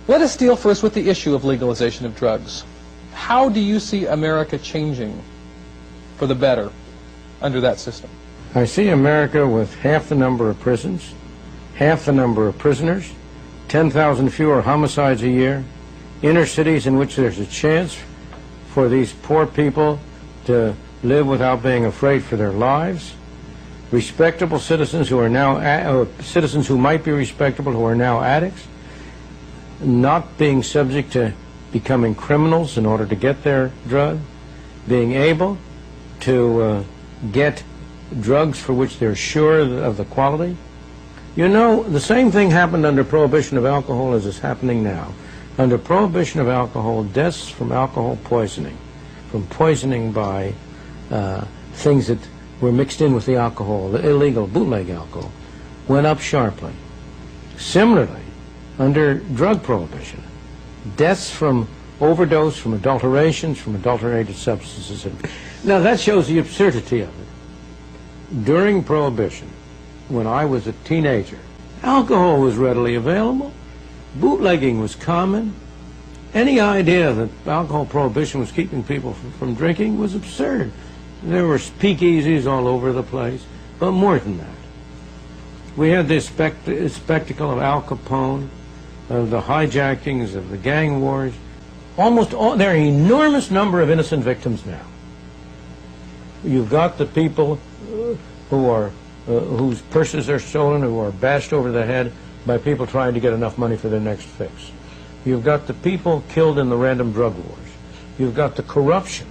Let us deal first with the issue of legalization of drugs. How do you see America changing for the better under that system? I see America with half the number of prisons, half the number of prisoners, 10,000 fewer homicides a year, inner cities in which there's a chance for these poor people to live without being afraid for their lives, respectable citizens who are now citizens who might be respectable who are now addicts, not being subject to becoming criminals in order to get their drug, being able to get drugs for which they're sure of the quality. You know, the same thing happened under prohibition of alcohol as is happening now. Under prohibition of alcohol, deaths from alcohol poisoning, from poisoning by things that were mixed in with the alcohol, the illegal bootleg alcohol, went up sharply. Similarly, under drug prohibition, deaths from overdose, from adulterations, from adulterated substances. Now that shows the absurdity of it. During prohibition, when I was a teenager, alcohol was readily available, bootlegging was common. Any idea that alcohol prohibition was keeping people from drinking was absurd. There were speakeasies all over the place, but more than that. We had this spectacle of Al Capone, of the hijackings, of the gang wars. Almost all, there are an enormous number of innocent victims now. You've got the people who are whose purses are stolen, who are bashed over the head by people trying to get enough money for their next fix. You've got the people killed in the random drug wars. You've got the corruption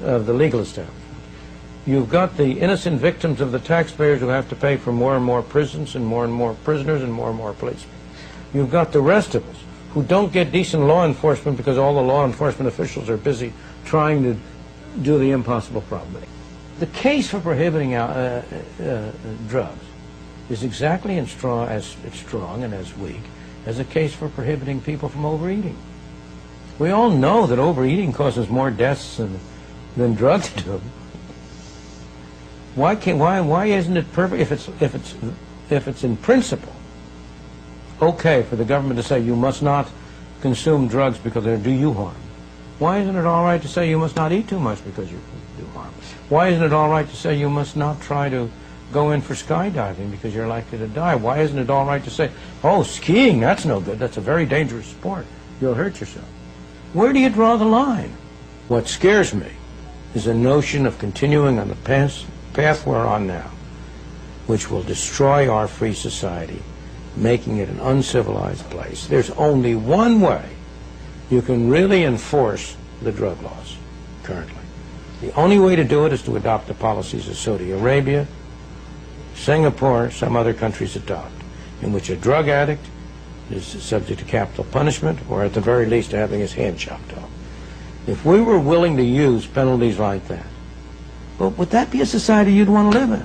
of the legal establishment. You've got the innocent victims of the taxpayers who have to pay for more and more prisons and more prisoners and more policemen. You've got the rest of us who don't get decent law enforcement because all the law enforcement officials are busy trying to do the impossible problem. The case for prohibiting drugs is exactly as strong and as weak as a case for prohibiting people from overeating. We all know that overeating causes more deaths than drugs do. Why isn't it perfect if it's in principle okay for the government to say you must not consume drugs because they do you harm? Why isn't it all right to say you must not eat too much because you do harm? Why isn't it all right to say you must not try to go in for skydiving because you're likely to die? Why isn't it all right to say, oh, skiing, that's no good, that's a very dangerous sport, you'll hurt yourself? Where do you draw the line? What scares me is a notion of continuing on the path we're on now, which will destroy our free society, making it an uncivilized place. There's only one way you can really enforce the drug laws currently. The only way to do it is to adopt the policies of Saudi Arabia, Singapore, some other countries adopt, in which a drug addict is subject to capital punishment, or at the very least having his hand chopped off. If we were willing to use penalties like that, well, would that be a society you'd want to live in?